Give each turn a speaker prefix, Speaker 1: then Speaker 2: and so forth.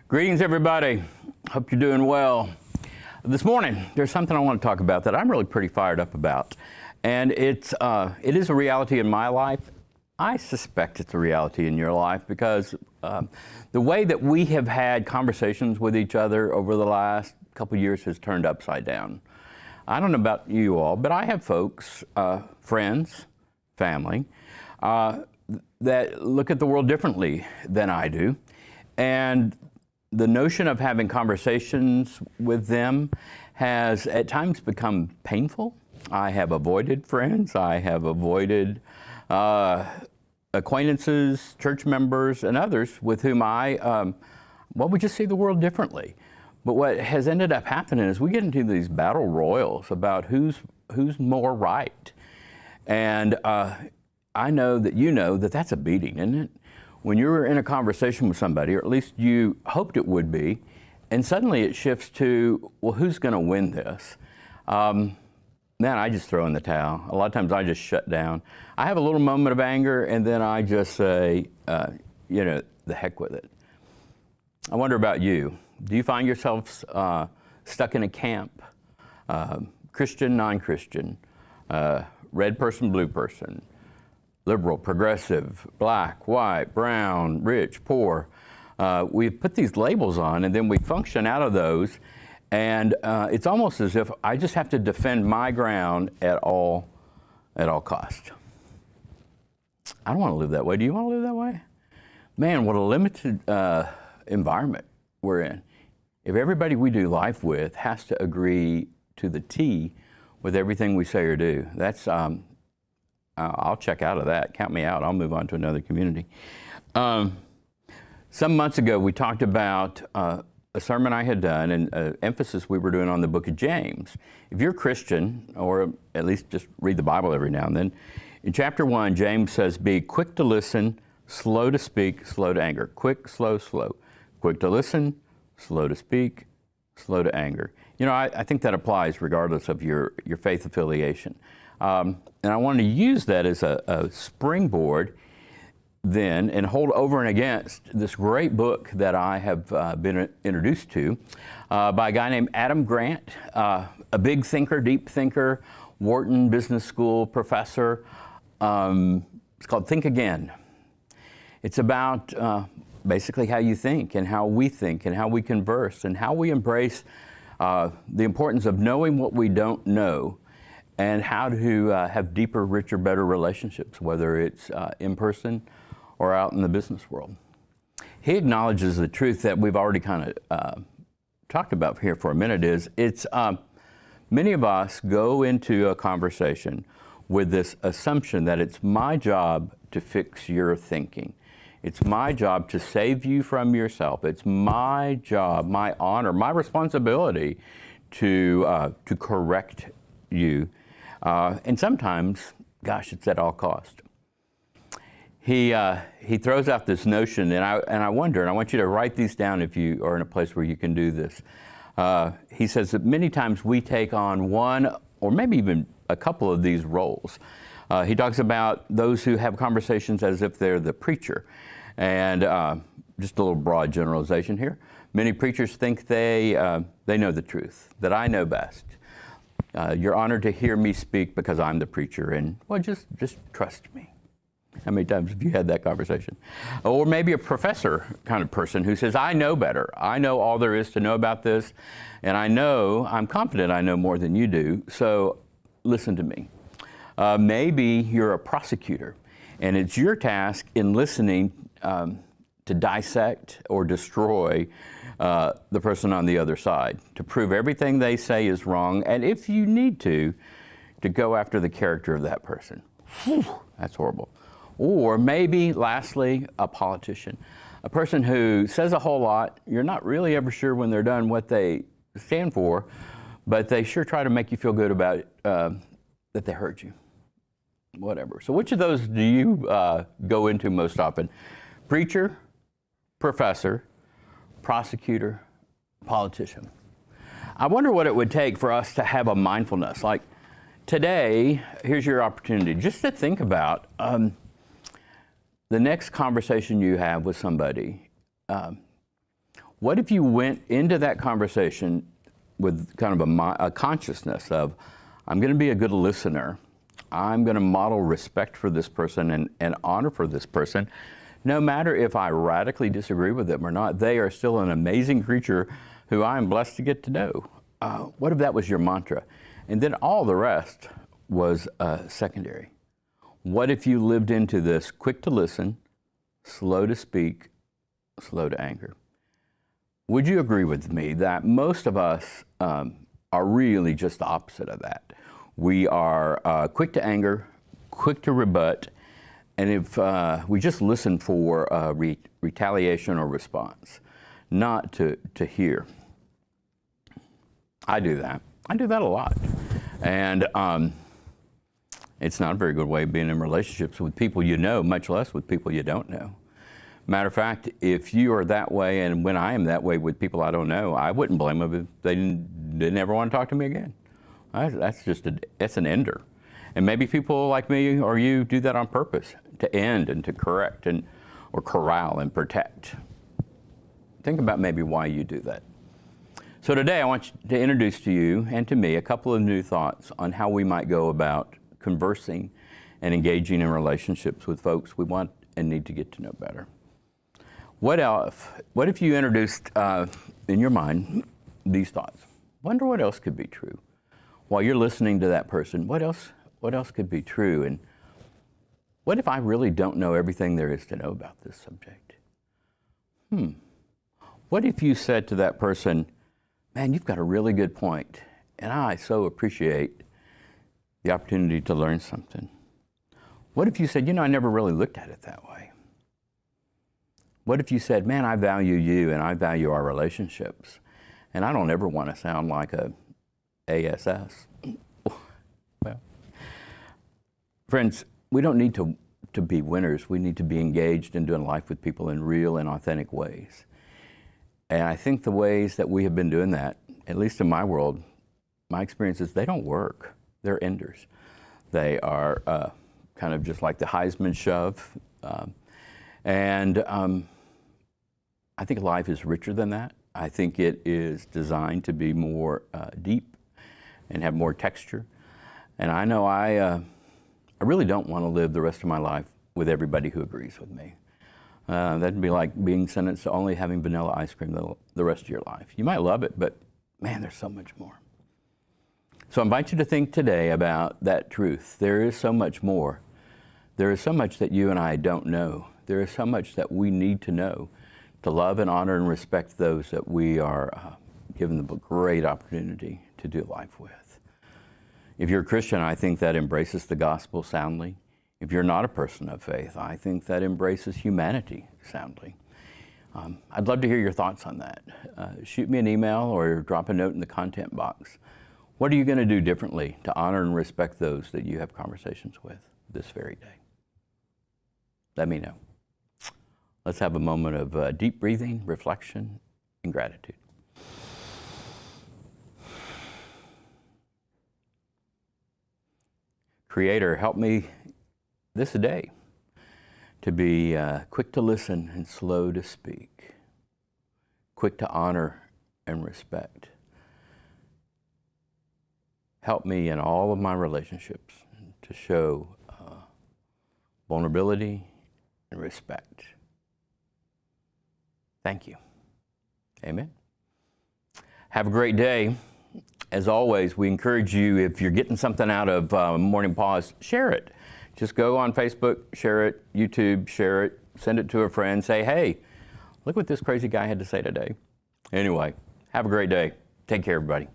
Speaker 1: Greetings, everybody. Hope you're doing well. This morning, there's something I want to talk about that I'm really pretty fired up about. And it is a reality in my life. I suspect it's a reality in your life because the way that we have had conversations with each other over the last couple of years has turned upside down. I don't know about you all, but I have folks, friends, family, that look at the world differently than I do. And the notion of having conversations with them has at times become painful. I have avoided friends. I have avoided acquaintances, church members, and others with whom we just see the world differently. But what has ended up happening is we get into these battle royals about who's more right. And I know that you know that that's a beating, isn't it? When you're in a conversation with somebody, or at least you hoped it would be, and suddenly it shifts to, well, who's going to win this? Man, I just throw in the towel. A lot of times I just shut down. I have a little moment of anger, and then I just say, the heck with it. I wonder about you. Do you find yourselves stuck in a camp? Christian, non-Christian, red person, blue person, liberal, progressive, black, white, brown, rich, poor. We've put these labels on, and then we function out of those, and it's almost as if I just have to defend my ground at all cost. I don't want to live that way. Do you want to live that way? Man, what a limited environment we're in. If everybody we do life with has to agree to the T with everything we say or do, that's I'll check out of that. Count me out. I'll move on to another community. Some months ago, we talked about a sermon I had done and emphasis we were doing on the book of James. If you're a Christian, or at least just read the Bible every now and then, in chapter 1, James says, be quick to listen, slow to speak, slow to anger. Quick, slow, slow. Quick to listen, slow to speak, slow to anger. You know, I think that applies regardless of your faith affiliation. And I wanted to use that as a springboard then and hold over and against this great book that I have been introduced to by a guy named Adam Grant, a big thinker, deep thinker, Wharton Business School professor. It's called Think Again. It's about basically how you think and how we converse and how we embrace the importance of knowing what we don't know and how to have deeper, richer, better relationships, whether it's in person or out in the business world. He acknowledges the truth that we've already kind of talked about here for a minute it's many of us go into a conversation with this assumption that it's my job to fix your thinking. It's my job to save you from yourself. It's my job, my honor, my responsibility to correct you. And sometimes, gosh, it's at all cost. He throws out this notion, and I wonder, and I want you to write these down if you are in a place where you can do this. He says that many times we take on one or maybe even a couple of these roles. He talks about those who have conversations as if they're the preacher. And just a little broad generalization here. Many preachers think they know the truth, that I know best. You're honored to hear me speak because I'm the preacher, and well, just trust me. How many times have you had that conversation? Or maybe a professor kind of person who says, I know better. I know all there is to know about this, and I'm confident I know more than you do, so listen to me. Maybe you're a prosecutor, and it's your task in listening to dissect or destroy the person on the other side, to prove everything they say is wrong, and if you need to go after the character of that person. Whew, that's horrible. Or maybe, lastly, a politician, a person who says a whole lot. You're not really ever sure when they're done what they stand for, but they sure try to make you feel good about that they hurt you. Whatever. So which of those do you go into most often? Preacher, professor, prosecutor, politician. I wonder what it would take for us to have a mindfulness. Like today, here's your opportunity just to think about the next conversation you have with somebody. What if you went into that conversation with kind of a consciousness of, I'm going to be a good listener. I'm going to model respect for this person and honor for this person. No matter if I radically disagree with them or not, they are still an amazing creature who I am blessed to get to know. What if that was your mantra? And then all the rest was secondary. What if you lived into this quick to listen, slow to speak, slow to anger? Would you agree with me that most of us are really just the opposite of that? We are quick to anger, quick to rebut, and if we just listen for retaliation or response, not to hear. I do that. I do that a lot. And it's not a very good way of being in relationships with people you know, much less with people you don't know. Matter of fact, if you are that way, and when I am that way with people I don't know, I wouldn't blame them if they didn't ever want to talk to me again. That's an ender. And maybe people like me or you do that on purpose, to end and to correct or corral and protect. Think about maybe why you do that. So today I want to introduce to you and to me a couple of new thoughts on how we might go about conversing and engaging in relationships with folks we want and need to get to know better. What if you introduced in your mind these thoughts? Wonder what else could be true. While you're listening to that person, what else could be true? And what if I really don't know everything there is to know about this subject? What if you said to that person, man, you've got a really good point, and I so appreciate the opportunity to learn something. What if you said, I never really looked at it that way? What if you said, man, I value you and I value our relationships, and I don't ever want to sound like a ASS. Well, friends, we don't need to be winners. We need to be engaged in doing life with people in real and authentic ways. And I think the ways that we have been doing that, at least in my world, my experience is they don't work. They're enders. They are kind of just like the Heisman shove. I think life is richer than that. I think it is designed to be more deep and have more texture. And I know I really don't want to live the rest of my life with everybody who agrees with me. That'd be like being sentenced to only having vanilla ice cream the rest of your life. You might love it, but man, there's so much more. So I invite you to think today about that truth. There is so much more. There is so much that you and I don't know. There is so much that we need to know to love and honor and respect those that we are given the great opportunity to do life with. If you're a Christian, I think that embraces the gospel soundly. If you're not a person of faith, I think that embraces humanity soundly. I'd love to hear your thoughts on that. Shoot me an email or drop a note in the content box. What are you going to do differently to honor and respect those that you have conversations with this very day? Let me know. Let's have a moment of deep breathing, reflection, and gratitude. Creator, help me this day to be quick to listen and slow to speak, quick to honor and respect. Help me in all of my relationships to show vulnerability and respect. Thank you. Amen. Have a great day. As always, we encourage you, if you're getting something out of Morning Pause, share it. Just go on Facebook, share it, YouTube, share it, send it to a friend, say, hey, look what this crazy guy had to say today. Anyway, have a great day. Take care, everybody.